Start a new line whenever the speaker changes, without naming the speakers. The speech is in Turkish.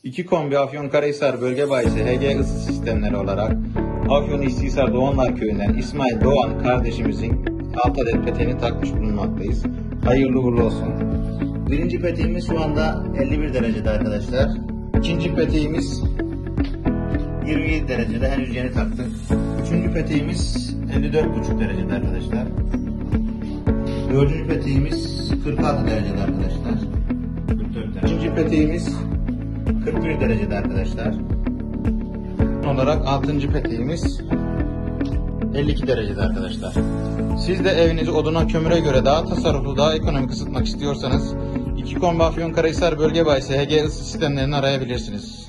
İki kombi Afyonkarahisar Bölge Bayisi HG ısı sistemleri olarak Afyonistisar Doğanlar Köyü'nden İsmail Doğan kardeşimizin 6 adet peteğini takmış bulunmaktayız. Hayırlı uğurlu olsun. Birinci peteğimiz şu anda 51 derecede arkadaşlar. İkinci peteğimiz 27 derecede, henüz yeni taktık. Üçüncü peteğimiz 54,5 derecede arkadaşlar. Dördüncü peteğimiz 46 derecede arkadaşlar. 44 derece. Beşinci peteğimiz 41 derecede arkadaşlar. Son olarak 6. peteğimiz 52 derecede arkadaşlar. Siz de evinizi oduna, kömüre göre daha tasarruflu, daha ekonomik ısıtmak istiyorsanız 2 kombi Afyonkarahisar Bölge Bayisi HG ısı sistemlerini arayabilirsiniz.